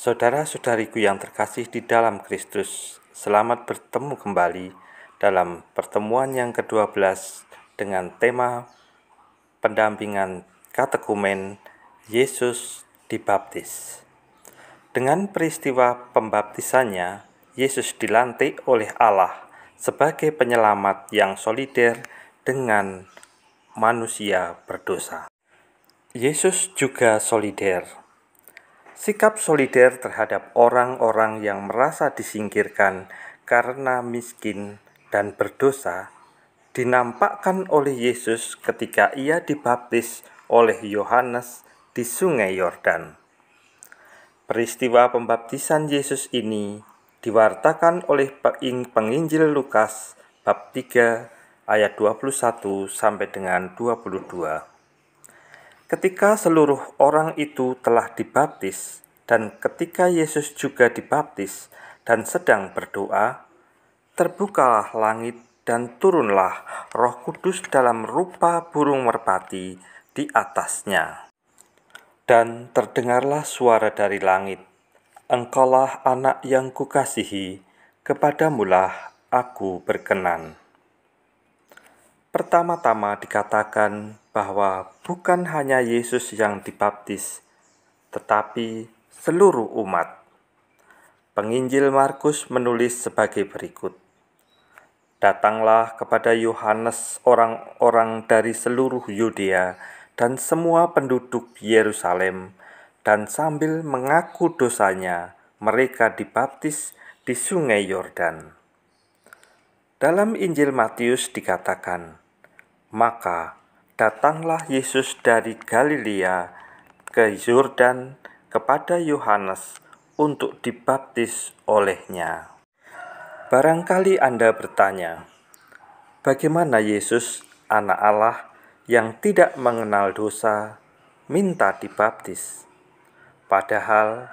Saudara-saudariku yang terkasih di dalam Kristus, selamat bertemu kembali dalam pertemuan yang ke-12 dengan tema pendampingan katekumen Yesus dibaptis. Dengan peristiwa pembaptisannya, Yesus dilantik oleh Allah sebagai penyelamat yang solider dengan manusia berdosa. Yesus juga solider. Sikap solider terhadap orang-orang yang merasa disingkirkan karena miskin dan berdosa dinampakkan oleh Yesus ketika ia dibaptis oleh Yohanes di Sungai Yordan. Peristiwa pembaptisan Yesus ini diwartakan oleh penginjil Lukas bab 3 ayat 21 sampai dengan 22. Ketika seluruh orang itu telah dibaptis, dan ketika Yesus juga dibaptis dan sedang berdoa, terbukalah langit dan turunlah Roh Kudus dalam rupa burung merpati di atasnya. Dan terdengarlah suara dari langit, "Engkaulah anak yang kukasihi, kepadamulah aku berkenan." Pertama-tama dikatakan bahwa bukan hanya Yesus yang dibaptis, tetapi seluruh umat. Penginjil Markus menulis sebagai berikut: "Datanglah kepada Yohanes orang-orang dari seluruh Yudea dan semua penduduk Yerusalem, dan sambil mengaku dosanya, mereka dibaptis di Sungai Yordan." Dalam Injil Matius dikatakan, "Maka datanglah Yesus dari Galilea ke Yordan kepada Yohanes untuk dibaptis olehnya." Barangkali Anda bertanya, bagaimana Yesus, anak Allah yang tidak mengenal dosa, minta dibaptis? Padahal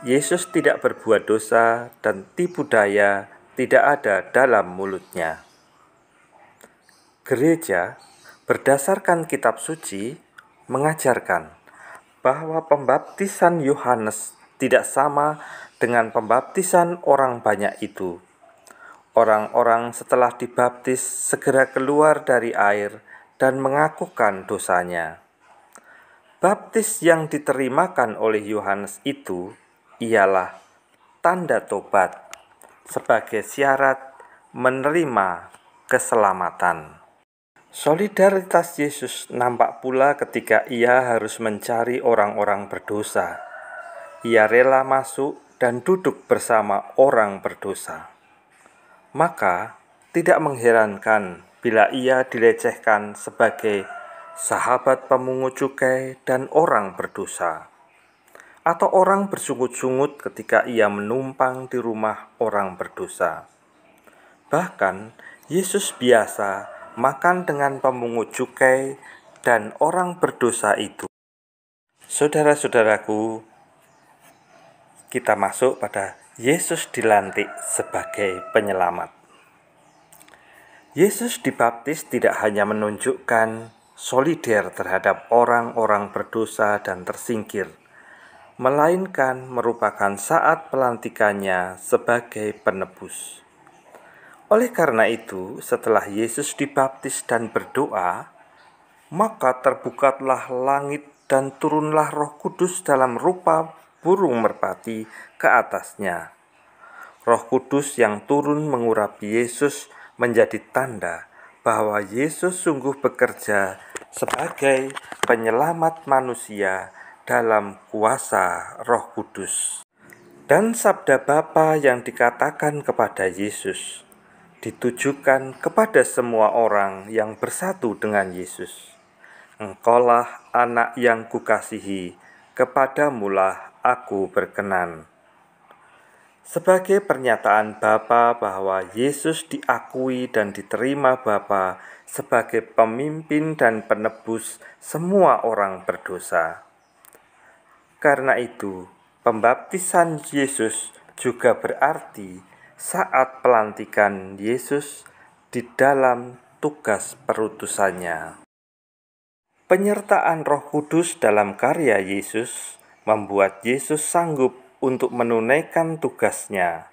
Yesus tidak berbuat dosa dan tipu daya tidak ada dalam mulutnya. Gereja berdasarkan kitab suci mengajarkan bahwa pembaptisan Yohanes tidak sama dengan pembaptisan orang banyak itu. Orang-orang setelah dibaptis segera keluar dari air dan mengakukan dosanya. Baptis yang diterimakan oleh Yohanes itu ialah tanda tobat sebagai syarat menerima keselamatan. Solidaritas Yesus nampak pula ketika ia harus mencari orang-orang berdosa. Ia rela masuk dan duduk bersama orang berdosa. Maka tidak mengherankan bila ia dilecehkan sebagai sahabat pemungut cukai dan orang berdosa, atau orang bersungut-sungut ketika ia menumpang di rumah orang berdosa. Bahkan Yesus biasa makan dengan pemungut cukai dan orang berdosa itu. Saudara-saudaraku, kita masuk pada Yesus dilantik sebagai penyelamat. Yesus dibaptis tidak hanya menunjukkan solider terhadap orang-orang berdosa dan tersingkir, melainkan merupakan saat pelantikannya sebagai penebus. Oleh karena itu, setelah Yesus dibaptis dan berdoa, maka terbukalah langit dan turunlah Roh Kudus dalam rupa burung merpati ke atasnya. Roh Kudus yang turun mengurapi Yesus menjadi tanda bahwa Yesus sungguh bekerja sebagai penyelamat manusia dalam kuasa Roh Kudus. Dan sabda Bapa yang dikatakan kepada Yesus ditujukan kepada semua orang yang bersatu dengan Yesus. "Engkaulah anak yang kukasihi, kepadamulah aku berkenan." Sebagai pernyataan Bapa bahwa Yesus diakui dan diterima Bapa sebagai pemimpin dan penebus semua orang berdosa. Karena itu, pembaptisan Yesus juga berarti saat pelantikan Yesus di dalam tugas perutusannya. Penyertaan Roh Kudus dalam karya Yesus membuat Yesus sanggup untuk menunaikan tugasnya.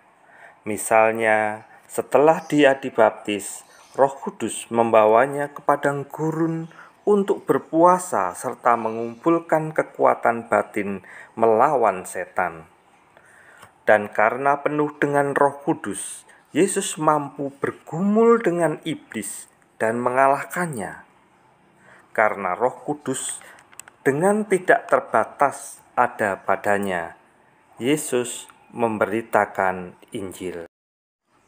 Misalnya, setelah dia dibaptis, Roh Kudus membawanya ke padang gurun untuk berpuasa serta mengumpulkan kekuatan batin melawan setan. Dan karena penuh dengan Roh Kudus, Yesus mampu bergumul dengan iblis dan mengalahkannya. Karena Roh Kudus dengan tidak terbatas ada padanya, Yesus memberitakan Injil.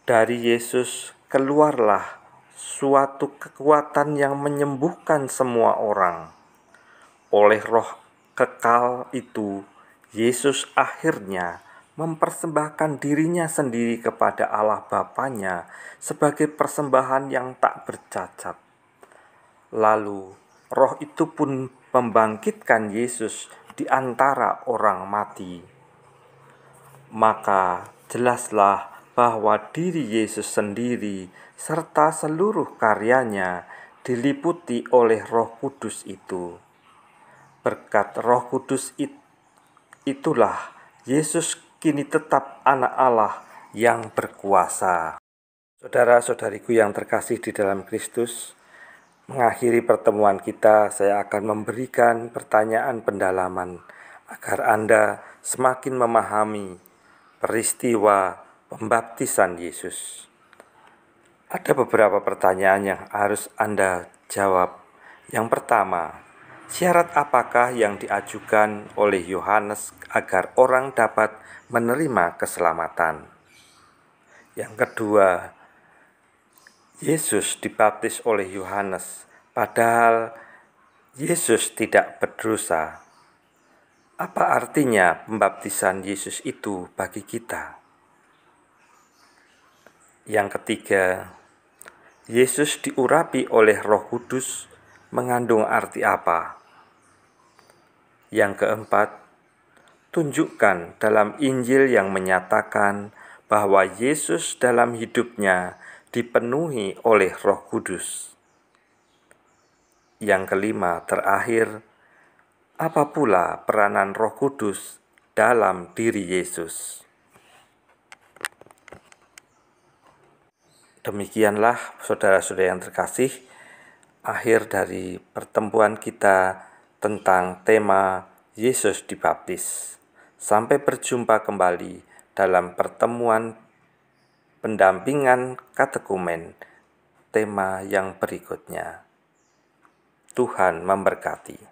Dari Yesus keluarlah suatu kekuatan yang menyembuhkan semua orang. Oleh Roh kekal itu, Yesus akhirnya mempersembahkan dirinya sendiri kepada Allah Bapanya sebagai persembahan yang tak bercacat. Lalu, Roh itu pun membangkitkan Yesus di antara orang mati. Maka jelaslah bahwa diri Yesus sendiri serta seluruh karyanya diliputi oleh Roh Kudus itu. Berkat Roh Kudus itulah Yesus kini tetap anak Allah yang berkuasa. Saudara-saudariku yang terkasih di dalam Kristus, mengakhiri pertemuan kita, saya akan memberikan pertanyaan pendalaman agar Anda semakin memahami peristiwa pembaptisan Yesus. Ada beberapa pertanyaan yang harus Anda jawab. Yang pertama, syarat apakah yang diajukan oleh Yohanes agar orang dapat menerima keselamatan? Yang kedua, Yesus dibaptis oleh Yohanes, padahal Yesus tidak berdosa. Apa artinya pembaptisan Yesus itu bagi kita? Yang ketiga, Yesus diurapi oleh Roh Kudus mengandung arti apa? Yang keempat, tunjukkan dalam Injil yang menyatakan bahwa Yesus dalam hidupnya dipenuhi oleh Roh Kudus. Yang kelima, terakhir, apa pula peranan Roh Kudus dalam diri Yesus? Demikianlah saudara-saudara yang terkasih, akhir dari pertemuan kita tentang tema Yesus dibaptis. Sampai berjumpa kembali dalam pertemuan pendampingan katekumen tema yang berikutnya. Tuhan memberkati.